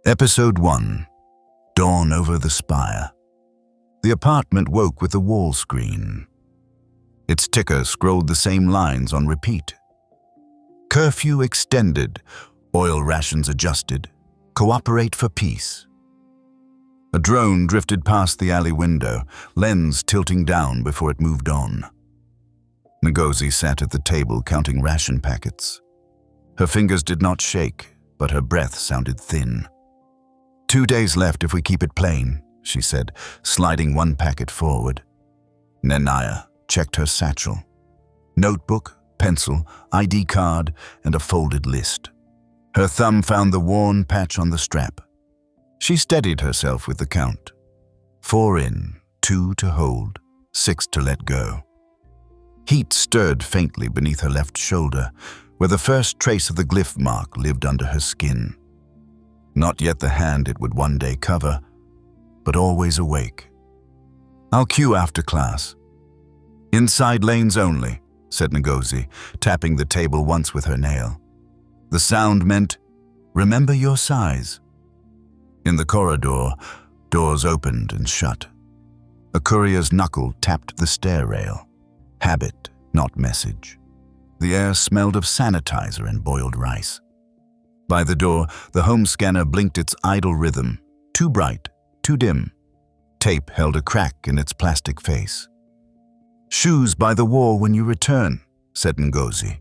Episode 1. Dawn over the Spire. The apartment woke with a wall screen. Its ticker scrolled the same lines on repeat. Curfew extended, oil rations adjusted, cooperate for peace. A drone drifted past the alley window, lens tilting down before it moved on. Ngozi sat at the table counting ration packets. Her fingers did not shake, but her breath sounded thin. 2 days left if we keep it plain, she said, sliding one packet forward. Nnennaya checked her satchel. Notebook, pencil, ID card, and a folded list. Her thumb found the worn patch on the strap. She steadied herself with the count. 4 in, 2 to hold, 6 to let go. Heat stirred faintly beneath her left shoulder, where the first trace of the glyph mark lived under her skin. Not yet the hand it would one day cover, but always awake. I'll queue after class. Inside lanes only, said Ngozi, tapping the table once with her nail. The sound meant, remember your size. In the corridor, doors opened and shut. A courier's knuckle tapped the stair rail. Habit, not message. The air smelled of sanitizer and boiled rice. By the door, the home scanner blinked its idle rhythm, too bright, too dim. Tape held a crack in its plastic face. Shoes by the wall when you return, said Ngozi.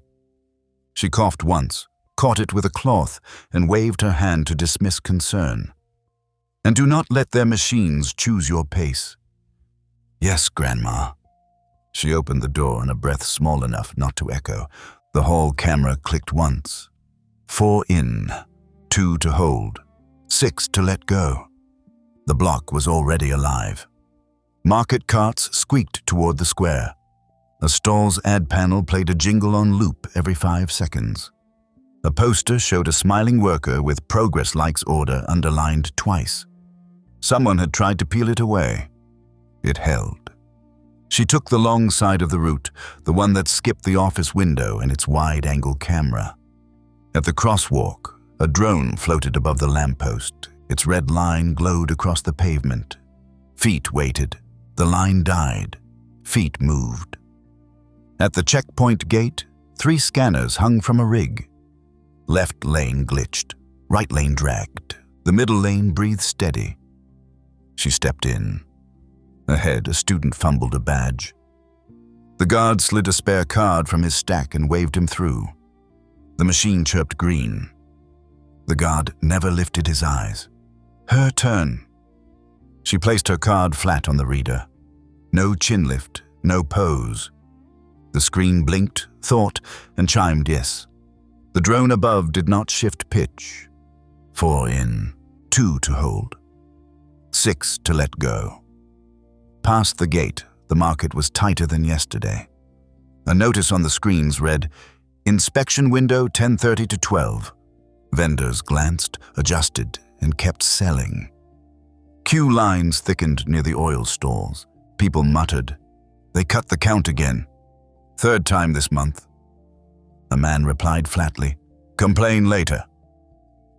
She coughed once, caught it with a cloth, and waved her hand to dismiss concern. And do not let their machines choose your pace. Yes, Grandma. She opened the door in a breath small enough not to echo. The hall camera clicked once. 4 in, 2 to hold, 6 to let go. The block was already alive. Market carts squeaked toward the square. A stall's ad panel played a jingle on loop every 5 seconds. A poster showed a smiling worker with progress likes order underlined twice. Someone had tried to peel it away. It held. She took the long side of the route, the one that skipped the office window and its wide-angle camera. At the crosswalk, a drone floated above the lamppost. Its red line glowed across the pavement. Feet waited. The line died. Feet moved. At the checkpoint gate, 3 scanners hung from a rig. Left lane glitched. Right lane dragged. The middle lane breathed steady. She stepped in. Ahead, a student fumbled a badge. The guard slid a spare card from his stack and waved him through. The machine chirped green. The guard never lifted his eyes. Her turn. She placed her card flat on the reader. No chin lift, no pose. The screen blinked, thought, and chimed yes. The drone above did not shift pitch. 4 in, 2 to hold, 6 to let go. Past the gate, the market was tighter than yesterday. A notice on the screens read, Inspection window 10:30 to 12. Vendors glanced, adjusted, and kept selling. Queue lines thickened near the oil stalls. People muttered. They cut the count again. 3rd time this month. A man replied flatly, Complain later.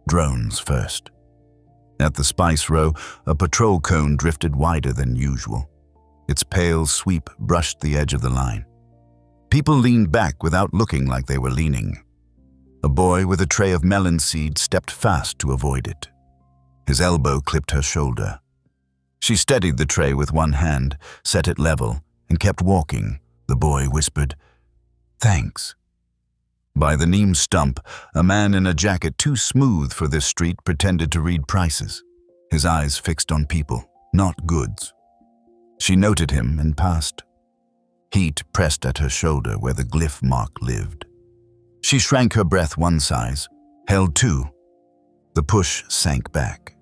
Drones first. At the spice row, a patrol cone drifted wider than usual. Its pale sweep brushed the edge of the line. People leaned back without looking like they were leaning. A boy with a tray of melon seed stepped fast to avoid it. His elbow clipped her shoulder. She steadied the tray with one hand, set it level, and kept walking. The boy whispered, Thanks. By the neem stump, a man in a jacket too smooth for this street pretended to read prices, his eyes fixed on people, not goods. She noted him and passed. Heat pressed at her shoulder where the glyph mark lived. She shrank her breath one size, held 2. The push sank back.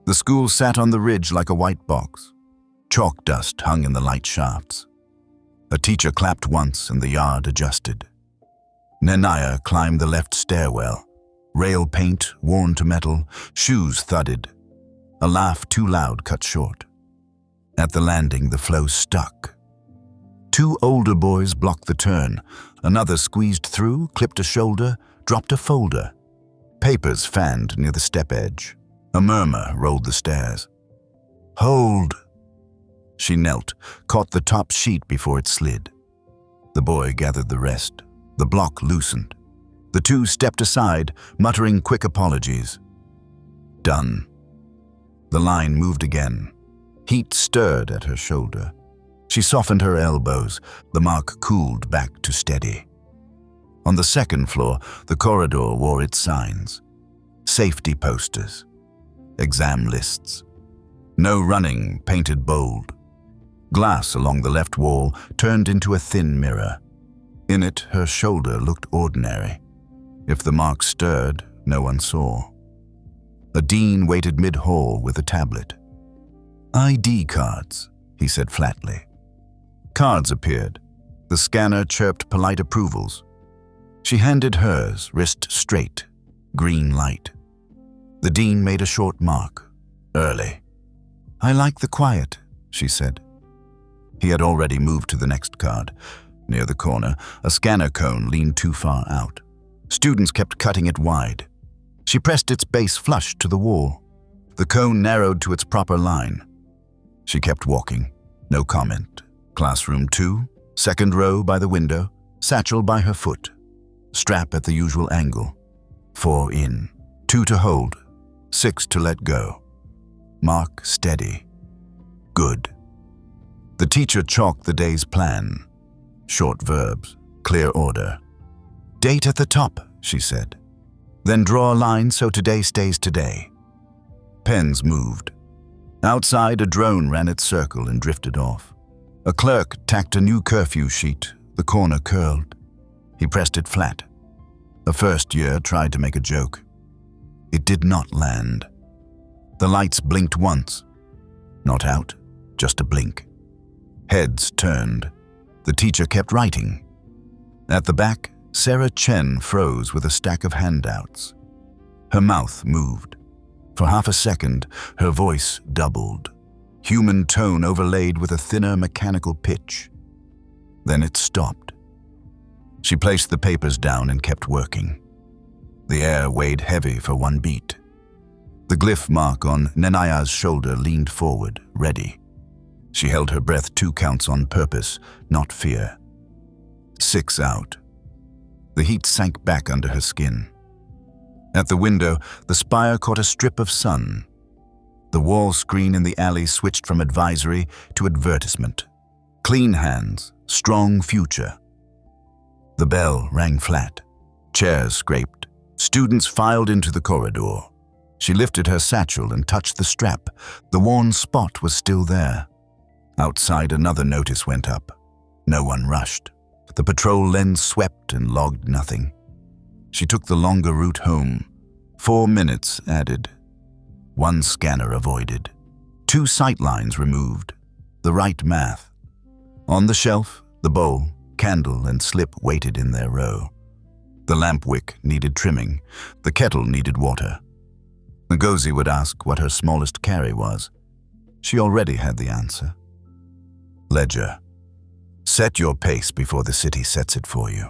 The school sat on the ridge like a white box. Chalk dust hung in the light shafts. A teacher clapped once and the yard adjusted. Nnennaya climbed the left stairwell. Rail paint worn to metal, shoes thudded. A laugh too loud cut short. At the landing, the flow stuck. 2 older boys blocked the turn. Another squeezed through, clipped a shoulder, dropped a folder. Papers fanned near the step edge. A murmur rolled the stairs. "Hold!" She knelt, caught the top sheet before it slid. The boy gathered the rest. The block loosened. The two stepped aside, muttering quick apologies. Done. The line moved again. Heat stirred at her shoulder. She softened her elbows. The mark cooled back to steady. On the second floor, the corridor wore its signs. Safety posters. Exam lists. No running, painted bold. Glass along the left wall turned into a thin mirror. In it, her shoulder looked ordinary. If the mark stirred, no one saw. A dean waited mid-hall with a tablet. "ID cards," he said flatly. Cards appeared. The scanner chirped polite approvals. She handed hers, wrist straight, green light. The dean made a short mark. Early. "I like the quiet," she said. He had already moved to the next card. Near the corner, a scanner cone leaned too far out. Students kept cutting it wide. She pressed its base flush to the wall. The cone narrowed to its proper line. She kept walking. No comment. Classroom 2, second row by the window, satchel by her foot. Strap at the usual angle. 4 in, 2 to hold, 6 to let go. Mark steady. Good. The teacher chalked the day's plan. Short verbs, clear order. "Date at the top," she said. "Then draw a line so today stays today." Pens moved. Outside, a drone ran its circle and drifted off. A clerk tacked a new curfew sheet. The corner curled. He pressed it flat. A first year tried to make a joke. It did not land. The lights blinked once. Not out, just a blink. Heads turned. The teacher kept writing. At the back, Sarah Chen froze with a stack of handouts. Her mouth moved. For half a second, her voice doubled. Human tone overlaid with a thinner mechanical pitch. Then it stopped. She placed the papers down and kept working. The air weighed heavy for one beat. The glyph mark on Nnennaya's shoulder leaned forward, ready. She held her breath 2 counts on purpose, not fear. 6 out. The heat sank back under her skin. At the window, the spire caught a strip of sun. The wall screen in the alley switched from advisory to advertisement. Clean hands, strong future. The bell rang flat. Chairs scraped. Students filed into the corridor. She lifted her satchel and touched the strap. The worn spot was still there. Outside, another notice went up. No one rushed. The patrol lens swept and logged nothing. She took the longer route home. 4 minutes added. 1 scanner avoided. 2 sight lines removed. The right math. On the shelf, the bowl, candle, and slip waited in their row. The lamp wick needed trimming. The kettle needed water. Ngozi would ask what her smallest carry was. She already had the answer. Ledger. Set your pace before the city sets it for you.